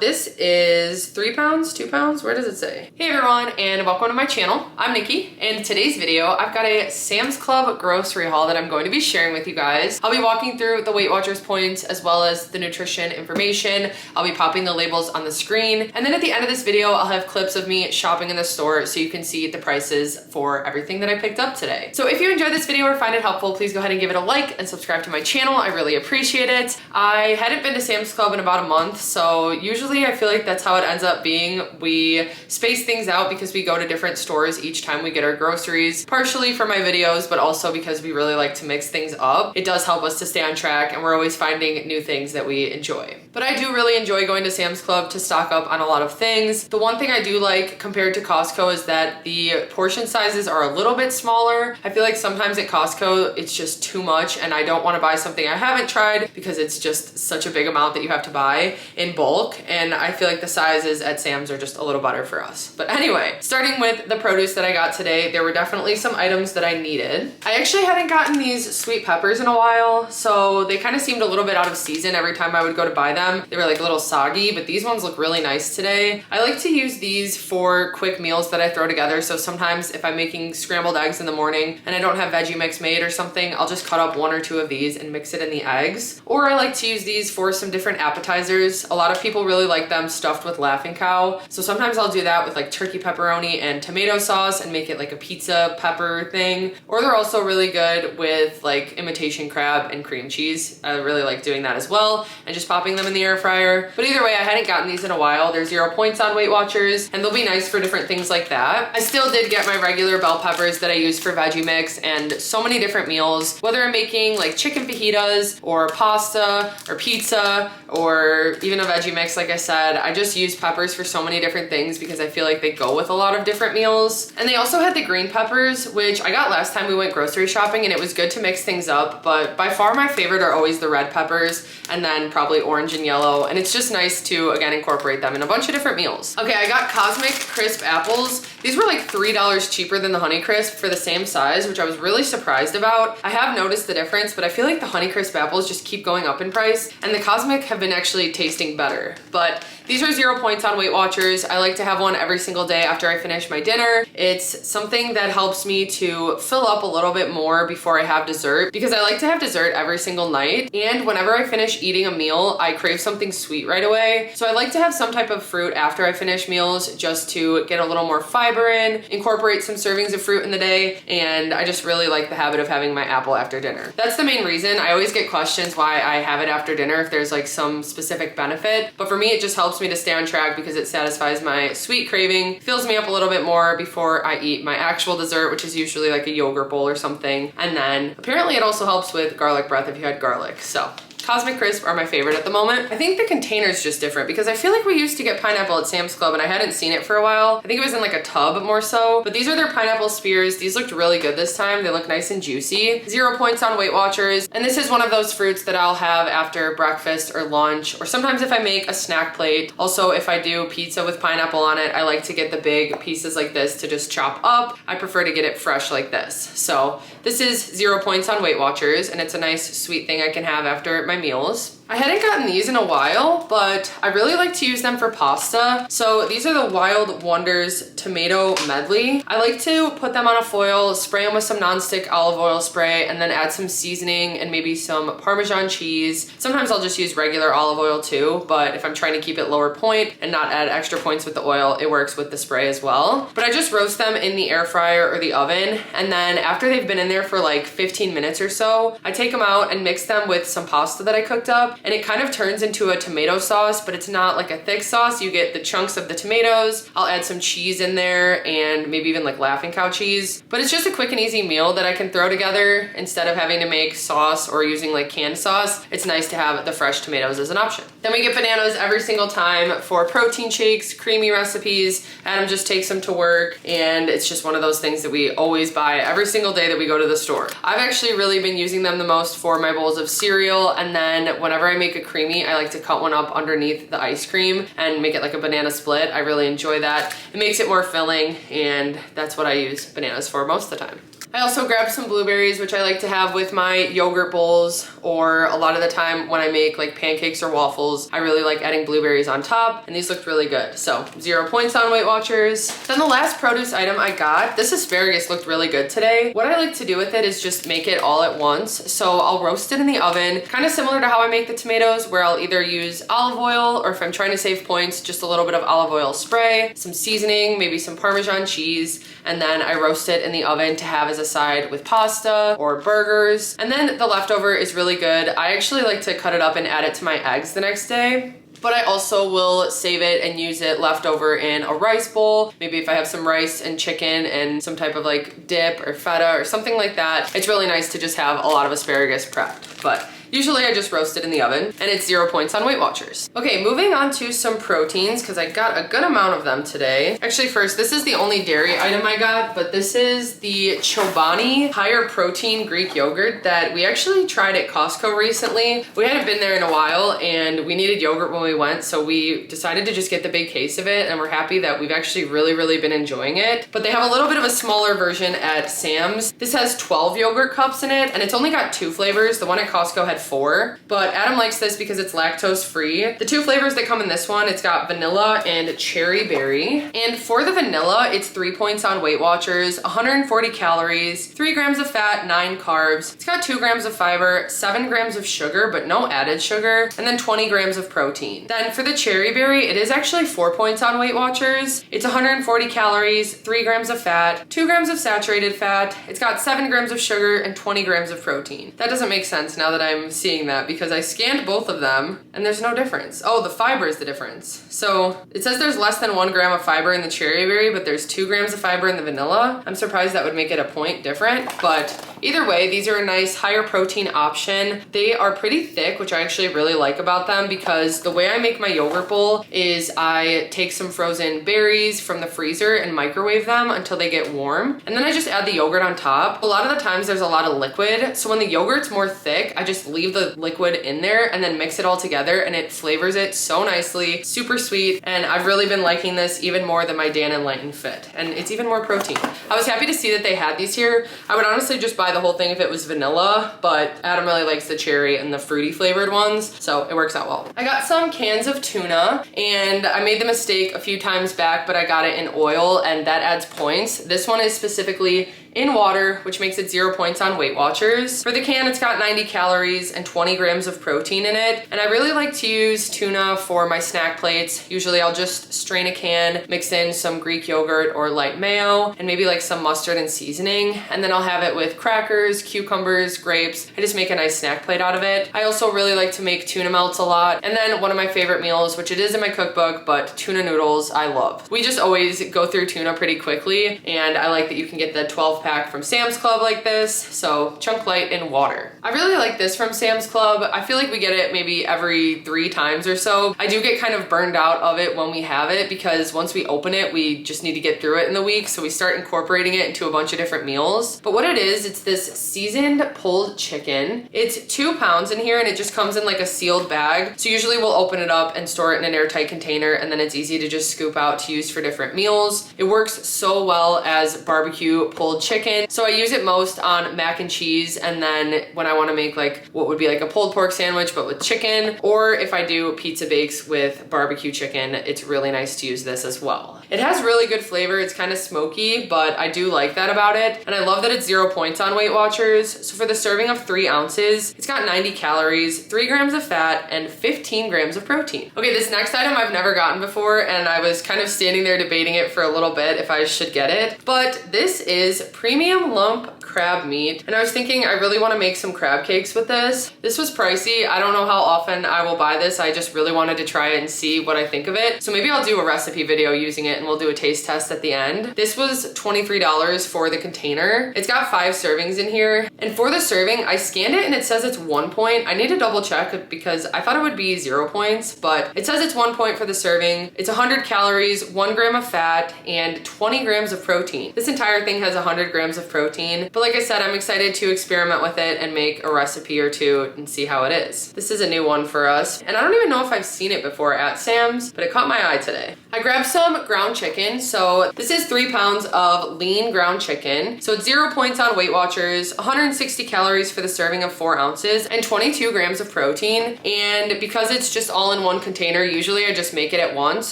this is 3 pounds, 2 pounds, where does it say? Hey everyone, and welcome to my channel. I'm Nikki, and in today's video, I've got a Sam's Club grocery haul that I'm going to be sharing with you guys. I'll be walking through the Weight Watchers points as well as the nutrition information. I'll be popping the labels on the screen, and then at the end of this video, I'll have clips of me shopping in the store so you can see the prices for everything that I picked up today. So if you enjoyed this video or find it helpful, please go ahead and give it a like and subscribe to my channel. I really appreciate it. I hadn't been to Sam's Club in about a month, so usually I feel like that's how it ends up being. We space things out because we go to different stores each time we get our groceries, partially for my videos, but also because we really like to mix things up. It does help us to stay on track, and we're always finding new things that we enjoy. But I do really enjoy going to Sam's Club to stock up on a lot of things. The one thing I do like compared to Costco is that the portion sizes are a little bit smaller. I feel like sometimes at Costco, it's just too much, and I don't want to buy something I haven't tried because it's just such a big amount that you have to buy in bulk, and I feel like the sizes at Sam's are just a little better for us. But anyway, starting with the produce that I got today, there were definitely some items that I needed. I actually hadn't gotten these sweet peppers in a while, so they kind of seemed a little bit out of season every time I would go to buy them. They were like a little soggy, but these ones look really nice today. I like to use these for quick meals that I throw together, so sometimes if I'm making scrambled eggs in the morning and I don't have veggie mix made or something, I'll just cut up 1 or 2 of these and mix it in the eggs. Or I like to use these for some different appetizers. A lot of people really like them stuffed with Laughing Cow, so sometimes I'll do that with like turkey pepperoni and tomato sauce and make it like a pizza pepper thing. Or they're also really good with like imitation crab and cream cheese. I really like doing that as well, and just popping them in the air fryer. But either way, I hadn't gotten these in a while. They're 0 points on Weight Watchers, and they'll be nice for different things like that. I still did get my regular bell peppers that I use for veggie mix and so many different meals, whether I'm making like chicken fajitas or pasta or pizza or even a veggie mix. Like I said, I just use peppers for so many different things because I feel like they go with a lot of different meals. And they also had the green peppers, which I got last time we went grocery shopping, and it was good to mix things up, but by far my favorite are always the red peppers, and then probably orange and yellow, and it's just nice to again incorporate them in a bunch of different meals. Okay, I got Cosmic Crisp apples. These were like $3 cheaper than the Honey Crisp for the same size, which I was really surprised about. I have noticed the difference, but I feel like the Honey Crisp apples just keep going up in price, and the Cosmic have been actually tasting better. But these are 0 points on Weight Watchers. I like to have one every single day after I finish my dinner. It's something that helps me to fill up a little bit more before I have dessert, because I like to have dessert every single night. And whenever I finish eating a meal, I crave something sweet right away. So I like to have some type of fruit after I finish meals just to get a little more fiber in, incorporate some servings of fruit in the day, and I just really like the habit of having my apple after dinner. That's the main reason. I always get questions why I have it after dinner, if there's like some specific benefit, but for me it just helps me to stay on track because it satisfies my sweet craving, fills me up a little bit more before I eat my actual dessert, which is usually like a yogurt bowl or something. And then apparently it also helps with garlic breath if you had garlic. So Cosmic Crisp are my favorite at the moment. I think the container's just different because I feel like we used to get pineapple at Sam's Club and I hadn't seen it for a while. I think it was in like a tub more so, but these are their pineapple spears. These looked really good this time. They look nice and juicy. 0 points on Weight Watchers. And this is one of those fruits that I'll have after breakfast or lunch, or sometimes if I make a snack plate. Also, if I do pizza with pineapple on it, I like to get the big pieces like this to just chop up. I prefer to get it fresh like this. So this is 0 points on Weight Watchers, and it's a nice sweet thing I can have after my meals. I hadn't gotten these in a while, but I really like to use them for pasta. So these are the Wild Wonders Tomato Medley. I like to put them on a foil, spray them with some nonstick olive oil spray, and then add some seasoning and maybe some Parmesan cheese. Sometimes I'll just use regular olive oil too, but if I'm trying to keep it lower point and not add extra points with the oil, it works with the spray as well. But I just roast them in the air fryer or the oven, and then after they've been in there for like 15 minutes or so, I take them out and mix them with some pasta that I cooked up, and it kind of turns into a tomato sauce, but it's not like a thick sauce. You get the chunks of the tomatoes. I'll add some cheese in there and maybe even like Laughing Cow cheese. But it's just a quick and easy meal that I can throw together instead of having to make sauce or using like canned sauce. It's nice to have the fresh tomatoes as an option. Then we get bananas every single time for protein shakes, creamy recipes. Adam just takes them to work, and it's just one of those things that we always buy every single day that we go to the store. I've actually really been using them the most for my bowls of cereal, and then whenever I make a creamy, I like to cut one up underneath the ice cream and make it like a banana split. I really enjoy that. It makes it more filling, and that's what I use bananas for most of the time. I also grabbed some blueberries, which I like to have with my yogurt bowls, or a lot of the time when I make like pancakes or waffles, I really like adding blueberries on top, and these looked really good. So 0 points on Weight Watchers. Then the last produce item I got, this asparagus looked really good today. What I like to do with it is just make it all at once. So I'll roast it in the oven, kind of similar to how I make the tomatoes, where I'll either use olive oil, or if I'm trying to save points, just a little bit of olive oil spray, some seasoning, maybe some Parmesan cheese, and then I roast it in the oven to have as a side with pasta or burgers. And then the leftover is really good. I actually like to cut it up and add it to my eggs the next day. But I also will save it and use it leftover in a rice bowl. Maybe if I have some rice and chicken and some type of like dip or feta or something like that, it's really nice to just have a lot of asparagus prepped. But usually I just roast it in the oven, and it's 0 points on Weight Watchers. Okay, moving on to some proteins, because I got a good amount of them today. Actually, first, this is the only dairy item I got, but this is the Chobani higher protein Greek yogurt that we actually tried at Costco recently. We hadn't been there in a while, and we needed yogurt when we went, so we decided to just get the big case of it, and we're happy that we've actually really been enjoying it. But they have a little bit of a smaller version at Sam's. This has 12 yogurt cups in it, and it's only got 2 flavors. The one at Costco had 4, but Adam likes this because it's lactose free. The 2 flavors that come in this one, it's got vanilla and cherry berry. And for the vanilla, it's 3 points on Weight Watchers, 140 calories, 3 grams of fat, 9 carbs. It's got 2 grams of fiber, 7 grams of sugar, but no added sugar, and then 20 grams of protein. Then for the cherry berry, it is actually 4 points on Weight Watchers. It's 140 calories, 3 grams of fat, 2 grams of saturated fat. It's got 7 grams of sugar and 20 grams of protein. That doesn't make sense now that I'm seeing that, because I scanned both of them and there's no difference. Oh, the fiber is the difference. So it says there's less than 1 gram of fiber in the cherry berry, but there's 2 grams of fiber in the vanilla. I'm surprised that would make it a point different, but either way, these are a nice higher protein option. They are pretty thick, which I actually really like about them, because the way I make my yogurt bowl is I take some frozen berries from the freezer and microwave them until they get warm, and then I just add the yogurt on top. A lot of the times there's a lot of liquid, so when the yogurt's more thick, I just leave the liquid in there and then mix it all together, and it flavors it so nicely, super sweet, and I've really been liking this even more than my Dan and Lighten Fit, and it's even more protein. I was happy to see that they had these here. I would honestly just buy the whole thing if it was vanilla, but Adam really likes the cherry and the fruity flavored ones, so it works out well. I got some cans of tuna, and I made the mistake a few times back, but I got it in oil, and that adds points. This one is specifically in water, which makes it 0 points on Weight Watchers. For the can, it's got 90 calories and 20 grams of protein in it. And I really like to use tuna for my snack plates. Usually I'll just strain a can, mix in some Greek yogurt or light mayo, and maybe like some mustard and seasoning. And then I'll have it with crackers, cucumbers, grapes. I just make a nice snack plate out of it. I also really like to make tuna melts a lot. And then one of my favorite meals, which it is in my cookbook, but tuna noodles, I love. We just always go through tuna pretty quickly, and I like that you can get the 12 pack from Sam's Club like this, so chunk light in water. I really like this from Sam's Club. I feel like we get it maybe every 3 times or so. I do get kind of burned out of it when we have it, because once we open it, we just need to get through it in the week, so we start incorporating it into a bunch of different meals. But what it is, it's this seasoned pulled chicken. It's 2 pounds in here, and it just comes in like a sealed bag. So usually we'll open it up and store it in an airtight container, and then it's easy to just scoop out to use for different meals. It works so well as barbecue pulled chicken. So I use it most on mac and cheese, and then when I want to make like what would be like a pulled pork sandwich but with chicken, or if I do pizza bakes with barbecue chicken, it's really nice to use this as well. It has really good flavor. It's kind of smoky, but I do like that about it, and I love that it's 0 points on Weight Watchers. So for the serving of 3 ounces, it's got 90 calories, 3 grams of fat, and 15 grams of protein. Okay, this next item I've never gotten before, and I was kind of standing there debating it for a little bit if I should get it, but this is premium lump crab meat, and I was thinking I really want to make some crab cakes with this. This was pricey. I don't know how often I will buy this. I just really wanted to try it and see what I think of it. So maybe I'll do a recipe video using it, and we'll do a taste test at the end. This was $23 for the container. It's got 5 servings in here, and for the serving, I scanned it and it says it's 1 point. I need to double check because I thought it would be 0 points, but it says it's 1 point for the serving. It's 100 calories, 1 gram of fat, and 20 grams of protein. This entire thing has 100 grams of protein, but like I said, I'm excited to experiment with it and make a recipe or two and see how it is. This is a new one for us, and I don't even know if I've seen it before at Sam's, but it caught my eye today. I grabbed some ground chicken. So this is 3 pounds of lean ground chicken. So it's 0 points on Weight Watchers, 160 calories for the serving of 4 ounces, and 22 grams of protein. And because it's just all in one container, usually I just make it at once.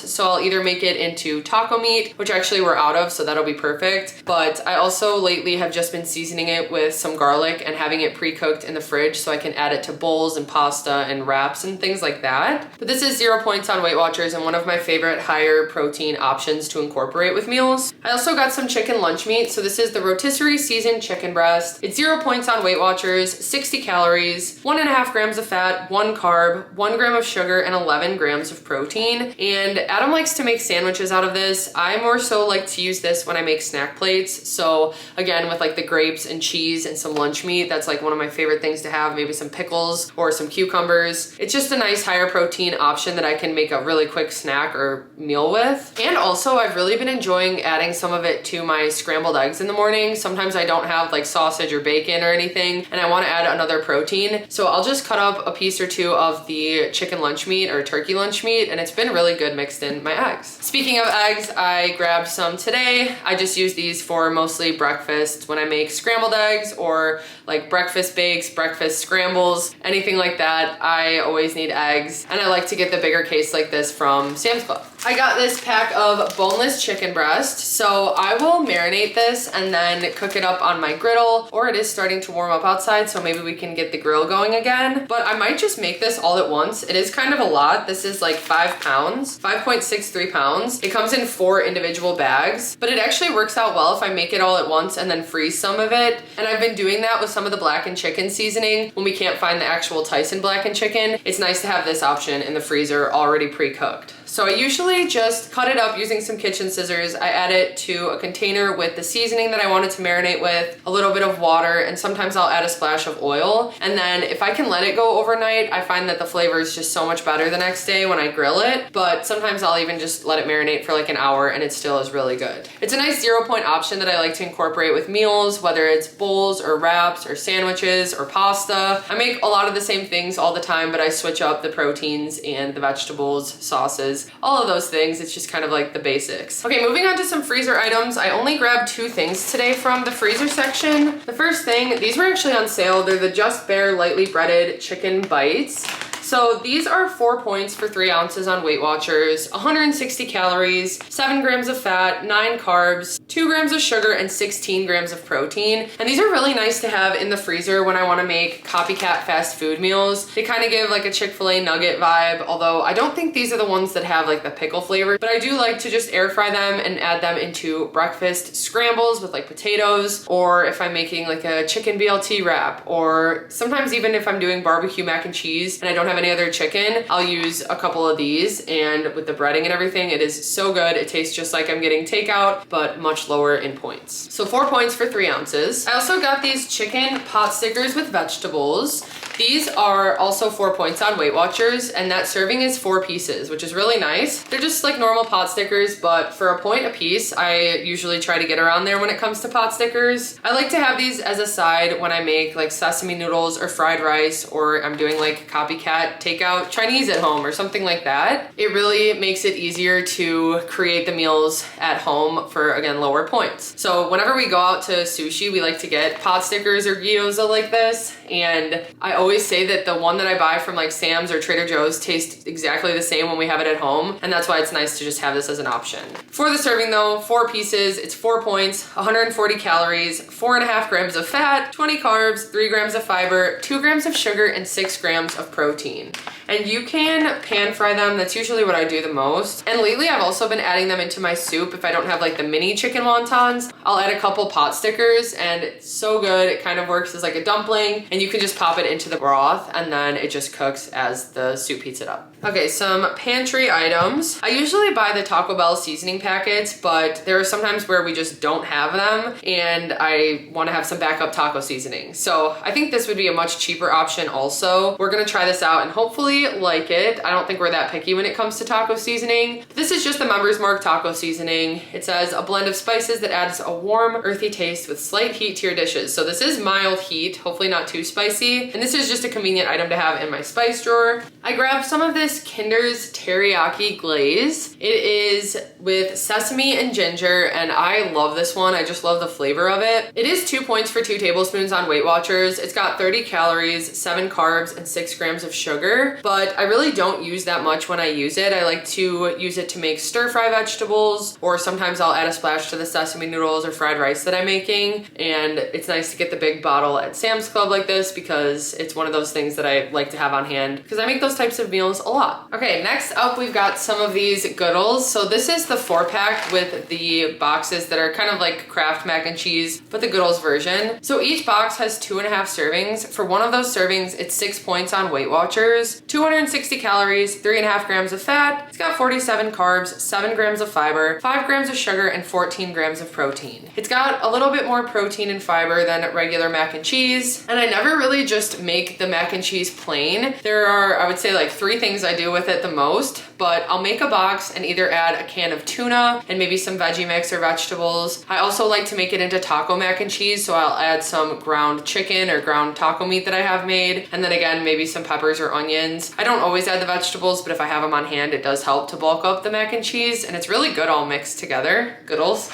So I'll either make it into taco meat, which actually we're out of, so that'll be perfect. But I also lately have just been seasoning it with some garlic and having it pre-cooked in the fridge so I can add it to bowls and pasta and wraps and things like that. But this is 0 points on Weight Watchers and one of my favorite higher protein options to incorporate with meals. I also got some chicken lunch meat. So this is the rotisserie seasoned chicken breast. It's 0 points on Weight Watchers, 60 calories, 1.5 grams of fat, 1 carb, 1 gram of sugar, and 11 grams of protein. And Adam likes to make sandwiches out of this. I more so like to use this when I make snack plates. So again, with like the grapes and cheese and some lunch meat, that's like one of my favorite things to have, maybe some pickles or some cucumbers. It's just a nice higher protein option that I can make a really quick snack or meal with. And also I've really been enjoying adding some of it to my scrambled eggs in the morning. Sometimes I don't have like sausage or bacon or anything and I want to add another protein. So I'll just cut up a piece or two of the chicken lunch meat or turkey lunch meat, and it's been really good mixed in my eggs. Speaking of eggs, I grabbed some today. I just use these for mostly breakfast when I make scrambled eggs or like breakfast bakes, breakfast scrambles, anything like that. I always need eggs, and I like to get the bigger case like this from Sam's Club. I got this pack of boneless chicken breast, so I will marinate this and then cook it up on my griddle, or it is starting to warm up outside, so maybe we can get the grill going again. But I might just make this all at once. It is kind of a lot. This is like 5 pounds, 5.63 pounds. It comes in 4 individual bags, but it actually works out well if I make it all at once and then freeze some of it. And I've been doing that with some of the blackened chicken seasoning. When we can't find the actual Tyson blackened chicken, it's nice to have this option in the freezer already pre-cooked. So I usually just cut it up using some kitchen scissors. I add it to a container with the seasoning that I wanted to marinate with, a little bit of water, and sometimes I'll add a splash of oil. And then if I can let it go overnight, I find that the flavor is just so much better the next day when I grill it. But sometimes I'll even just let it marinate for like an hour and it still is really good. It's a nice 0 point option that I like to incorporate with meals, whether it's bowls or wraps or sandwiches or pasta. I make a lot of the same things all the time, but I switch up the proteins and the vegetables, sauces, all of those things. It's just kind of like the basics. Okay, moving on to some freezer items. I only grabbed 2 things today from the freezer section. The first thing, these were actually on sale. They're the Just Bare lightly breaded chicken bites. So these are 4 points for 3 ounces on Weight Watchers, 160 calories, 7 grams of fat, 9 carbs, 2 grams of sugar, and 16 grams of protein. And these are really nice to have in the freezer when I want to make copycat fast food meals. They kind of give like a Chick-fil-A nugget vibe, although I don't think these are the ones that have like the pickle flavor, but I do like to just air fry them and add them into breakfast scrambles with like potatoes, or if I'm making like a chicken BLT wrap, or sometimes even if I'm doing barbecue mac and cheese and I don't have any other chicken, I'll use a couple of these, and with the breading and everything, it is so good. It tastes just like I'm getting takeout, but much lower in points. So 4 points for 3 ounces. I also got these chicken pot stickers with vegetables. These are also 4 points on Weight Watchers, and that serving is 4 pieces, which is really nice. They're just like normal pot stickers, but for a point a piece, I usually try to get around there when it comes to pot stickers. I like to have these as a side when I make like sesame noodles or fried rice, or I'm doing like copycat takeout Chinese at home or something like that. It really makes it easier to create the meals at home for, again, lower points. So whenever we go out to sushi, we like to get pot stickers or gyoza like this. And I always say that the one that I buy from like Sam's or Trader Joe's tastes exactly the same when we have it at home. And that's why it's nice to just have this as an option. For the serving though, 4 pieces, it's 4 points, 140 calories, 4.5 grams of fat, 20 carbs, 3 grams of fiber, 2 grams of sugar, and 6 grams of protein. And you can pan fry them. That's usually what I do the most. And lately I've also been adding them into my soup. If I don't have like the mini chicken wontons, I'll add a couple pot stickers, and it's so good. It kind of works as like a dumpling, and you can just pop it into the broth and then it just cooks as the soup heats it up. Okay, some pantry items. I usually buy the Taco Bell seasoning packets, but there are sometimes where we just don't have them and I want to have some backup taco seasoning. So I think this would be a much cheaper option also. We're gonna try this out and hopefully really like it. I don't think we're that picky when it comes to taco seasoning. This is just the Members Mark taco seasoning. It says a blend of spices that adds a warm, earthy taste with slight heat to your dishes. So this is mild heat, hopefully not too spicy. And this is just a convenient item to have in my spice drawer. I grabbed some of this Kinder's teriyaki glaze. It is with sesame and ginger, and I love this one. I just love the flavor of it. It is 2 points for 2 tablespoons on WeightWatchers. It's got 30 calories, 7 carbs, and 6 grams of sugar, but I really don't use that much when I use it. I like to use it to make stir-fry vegetables, or sometimes I'll add a splash to the sesame noodles or fried rice that I'm making. And it's nice to get the big bottle at Sam's Club like this because it's one of those things that I like to have on hand because I make those types of meals a lot. Okay, next up we've got some of these Goodles. So this is the 4-pack with the boxes that are kind of like Kraft mac and cheese, but the Goodles version. So each box has 2.5 servings. For one of those servings, it's 6 points on WeightWatchers, 260 calories, 3.5 grams of fat. It's got 47 carbs, 7 grams of fiber, 5 grams of sugar, and 14 grams of protein. It's got a little bit more protein and fiber than regular mac and cheese. And I never really just make the mac and cheese plain. There are, I would say, like 3 things I do with it the most, but I'll make a box and either add a can of tuna and maybe some veggie mix or vegetables. I also like to make it into taco mac and cheese, so I'll add some ground chicken or ground taco meat that I have made, and then again, maybe some peppers or onions. I don't always add the vegetables, but if I have them on hand, it does help to bulk up the mac and cheese, and it's really good all mixed together. Goodles.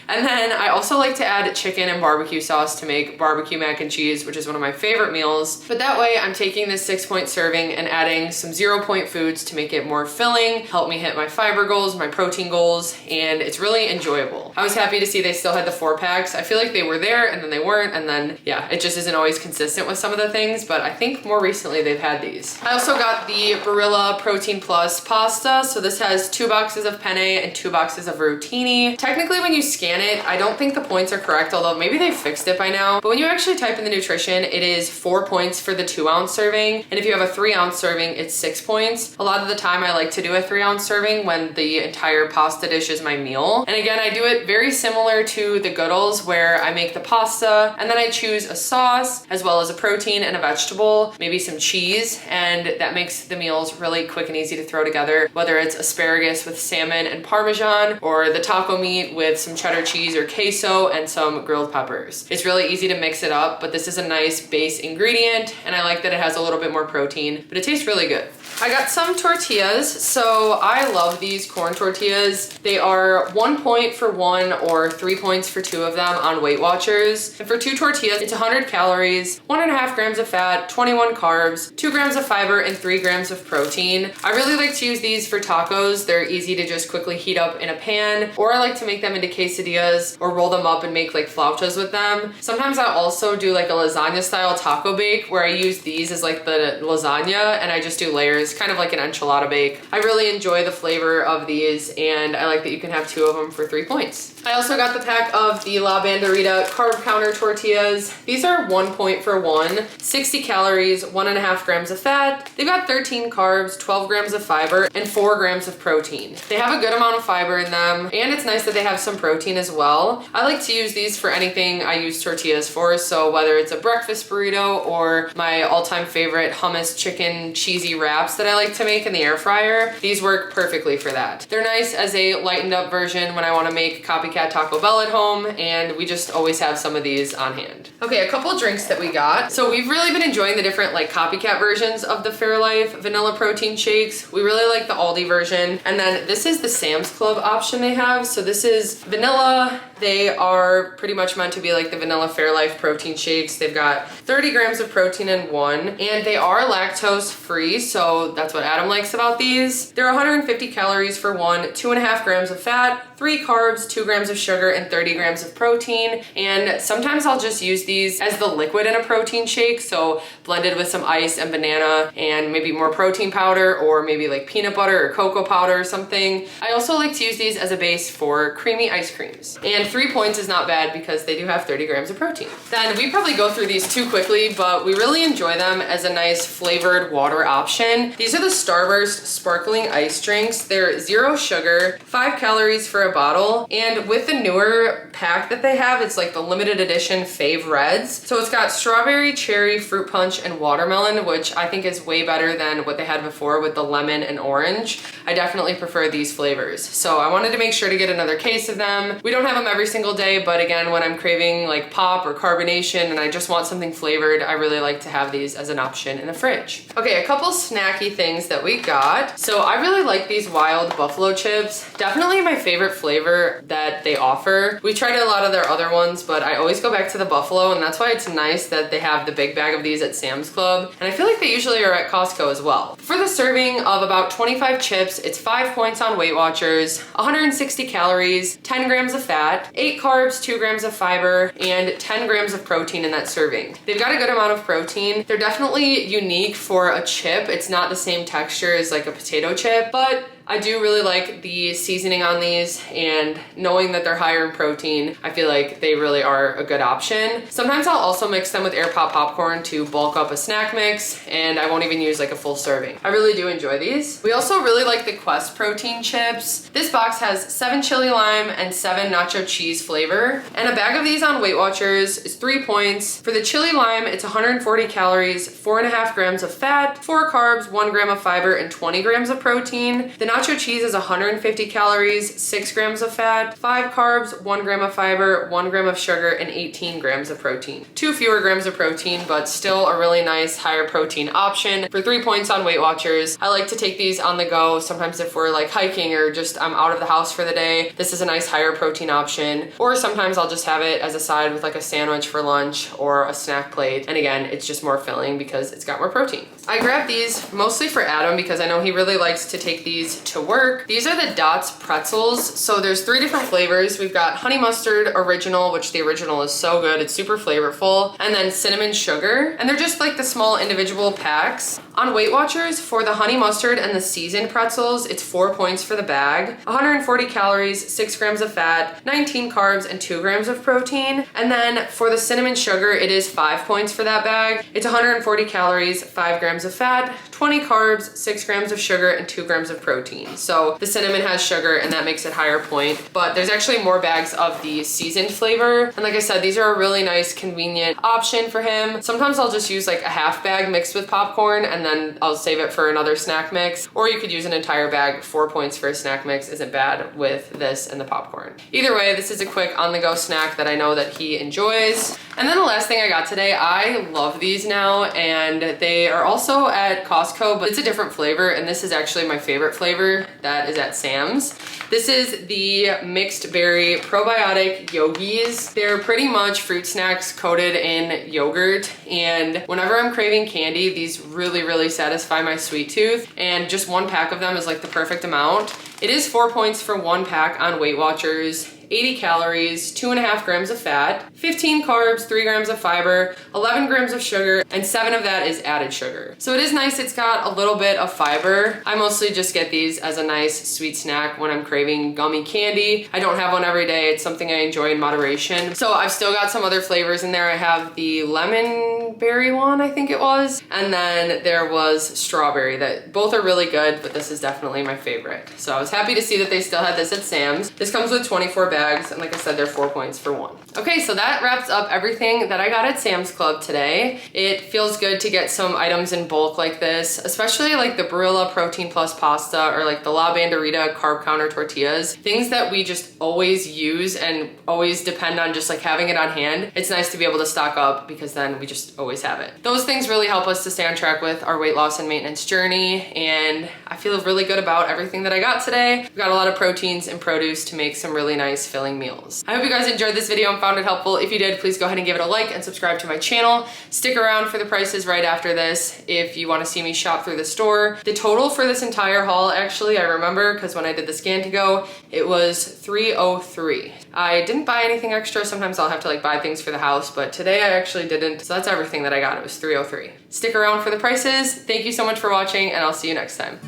And then I also like to add chicken and barbecue sauce to make barbecue mac and cheese, which is one of my favorite meals. But that way I'm taking this 6-point serving and adding some 0-point foods to make it more filling, help me hit my fiber goals, my protein goals, and it's really enjoyable. I was happy to see they still had the 4-packs. I feel like they were there and then they weren't, and then yeah, it just isn't always consistent with some of the things, but I think more recently they've had these. I also got the Barilla Protein Plus pasta. So this has 2 boxes of penne and 2 boxes of rotini. Technically when you scan it, I don't think the points are correct, although maybe they fixed it by now. But when you actually type in the nutrition, it is 4 points for the 2-ounce serving. And if you have a 3-ounce serving, it's 6 points. A lot of the time I like to do a 3-ounce serving when the entire pasta dish is my meal. And again, I do it very similar to the Goodles, where I make the pasta and then I choose a sauce as well as a protein and a vegetable, maybe some cheese, and that makes the meals really quick and easy to throw together, whether it's asparagus with salmon and Parmesan or the taco meat with some cheddar cheese or queso and some grilled peppers. It's really easy to mix it up, but this is a nice base ingredient, and I like that it has a little bit more protein, but it tastes really good. I got some tortillas. So I love these corn tortillas. They are 1 point for 1 or 3 points for 2 of them on WeightWatchers. And for 2 tortillas, it's 100 calories, 1.5 grams of fat, 21 carbs, 2 grams of fiber, and 3 grams of protein. I really like to use these for tacos. They're easy to just quickly heat up in a pan, or I like to make them into quesadillas or roll them up and make like flautas with them. Sometimes I also do like a lasagna style taco bake where I use these as like the lasagna and I just do layers, kind of like an enchilada bake. I really enjoy the flavor of these, and I like that you can have 2 of them for 3 points. I also got the pack of the La Banderita carb counter tortillas. These are 1 point for 1, 60 calories, 1.5 grams of fat. They've got 13 carbs, 12 grams of fiber, and 4 grams of protein. They have a good amount of fiber in them, and it's nice that they have some protein as well. I like to use these for anything I use tortillas for, so whether it's a breakfast burrito or my all-time favorite hummus chicken cheesy wraps that I like to make in the air fryer, these work perfectly for that. They're nice as a lightened up version when I want to make copycat Taco Bell at home, and we just always have some of these on hand. Okay, a couple drinks that we got. So we've really been enjoying the different like copycat versions of the Fairlife vanilla protein shakes. We really like the Aldi version, and then this is the Sam's Club option they have. So this is vanilla. They are pretty much meant to be like the vanilla Fairlife protein shakes. They've got 30 grams of protein in one, and they are lactose free, so that's what Adam likes about these. They're 150 calories for one, 2.5 grams of fat, 3 carbs, 2 grams of sugar, and 30 grams of protein. And sometimes I'll just use these as the liquid in a protein shake, so blended with some ice and banana and maybe more protein powder, or maybe like peanut butter or cocoa powder or something. I also like to use these as a base for creamy ice creams. And 3 points is not bad because they do have 30 grams of protein. Then we probably go through these too quickly, but we really enjoy them as a nice flavored water option. These are the Starburst sparkling ice drinks. They're 0 sugar, 5 calories for a bottle, and with the newer pack that they have, it's like the limited edition Fave Reds. So it's got strawberry, cherry, fruit punch, and watermelon, which I think is way better than what they had before with the lemon and orange. I definitely prefer these flavors. So I wanted to make sure to get another case of them. We don't have them every single day, but again, when I'm craving like pop or carbonation and I just want something flavored, I really like to have these as an option in the fridge. Okay, a couple snacky things that we got. So I really like these wild buffalo chips. Definitely my favorite flavor that they offer. We tried a lot of their other ones, but I always go back to the buffalo, and that's why it's nice that they have the big bag of these at Sam's Club. And I feel like they usually are at Costco as well. For the serving of about 25 chips, it's 5 points on WeightWatchers, 160 calories, 10 grams of fat, 8 carbs, 2 grams of fiber, and 10 grams of protein in that serving. They've got a good amount of protein. They're definitely unique for a chip. It's not the same texture as like a potato chip, but I do really like the seasoning on these, and knowing that they're higher in protein, I feel like they really are a good option. Sometimes I'll also mix them with air pop popcorn to bulk up a snack mix, and I won't even use like a full serving. I really do enjoy these. We also really like the Quest protein chips. This box has 7 chili lime and 7 nacho cheese flavor, and a bag of these on WeightWatchers is 3 points. For the chili lime, it's 140 calories, 4.5 grams of fat, 4 carbs, 1 gram of fiber, and 20 grams of protein. The nacho cheese is 150 calories, 6 grams of fat, 5 carbs, 1 gram of fiber, 1 gram of sugar, and 18 grams of protein. 2 fewer grams of protein, but still a really nice higher protein option for 3 points on WeightWatchers. I like to take these on the go. Sometimes if we're like hiking or just I'm out of the house for the day, this is a nice higher protein option. Or sometimes I'll just have it as a side with like a sandwich for lunch or a snack plate. And again, it's just more filling because it's got more protein. I grabbed these mostly for Adam because I know he really likes to take these to work. These are the Dots pretzels. So there's 3 different flavors. We've got honey mustard original, which the original is so good. It's super flavorful. And then cinnamon sugar. And they're just like the small individual packs. On WeightWatchers, for the honey mustard and the seasoned pretzels, it's 4 points for the bag. 140 calories, 6 grams of fat, 19 carbs, and 2 grams of protein. And then for the cinnamon sugar, it is 5 points for that bag. It's 140 calories, 5 grams of fat, 20 carbs, 6 grams of sugar, and 2 grams of protein. So the cinnamon has sugar and that makes it higher point, but there's actually more bags of the seasoned flavor. And like I said, these are a really nice, convenient option for him. Sometimes I'll just use like a half bag mixed with popcorn and then I'll save it for another snack mix, or you could use an entire bag. 4 points for a snack mix isn't bad with this and the popcorn. Either way, this is a quick on-the-go snack that I know that he enjoys. And then the last thing I got today, I love these now, and they are also at Costco, but it's a different flavor, and this is actually my favorite flavor that is at Sam's. This is the mixed berry probiotic yogis. They're pretty much fruit snacks coated in yogurt, and whenever I'm craving candy, these really satisfy my sweet tooth, and just 1 pack of them is like the perfect amount. It is 4 points for 1 pack on WeightWatchers. 80 calories, 2.5 grams of fat, 15 carbs, 3 grams of fiber, 11 grams of sugar, and 7 of that is added sugar. So it is nice, it's got a little bit of fiber. I mostly just get these as a nice sweet snack when I'm craving gummy candy. I don't have one every day, it's something I enjoy in moderation. So I've still got some other flavors in there. I have the lemon berry one, I think it was, and then there was strawberry. That both are really good, but this is definitely my favorite. So I was happy to see that they still had this at Sam's. This comes with 24 bags. And like I said, they're 4 points for 1. Okay, so that wraps up everything that I got at Sam's Club today. It feels good to get some items in bulk like this, especially like the Barilla Protein Plus pasta or like the La Banderita carb counter tortillas. Things that we just always use and always depend on just like having it on hand. It's nice to be able to stock up because then we just always have it. Those things really help us to stay on track with our weight loss and maintenance journey, and I feel really good about everything that I got today. We've got a lot of proteins and produce to make some really nice filling meals. I hope you guys enjoyed this video and found it helpful. If you did, please go ahead and give it a like and subscribe to my channel. Stick around for the prices right after this if you want to see me shop through the store. The total for this entire haul, actually, I remember because when I did the scan to go, it was $303. I didn't buy anything extra. Sometimes I'll have to like buy things for the house, but today I actually didn't. So that's everything that I got. It was $303. Stick around for the prices. Thank you so much for watching, and I'll see you next time.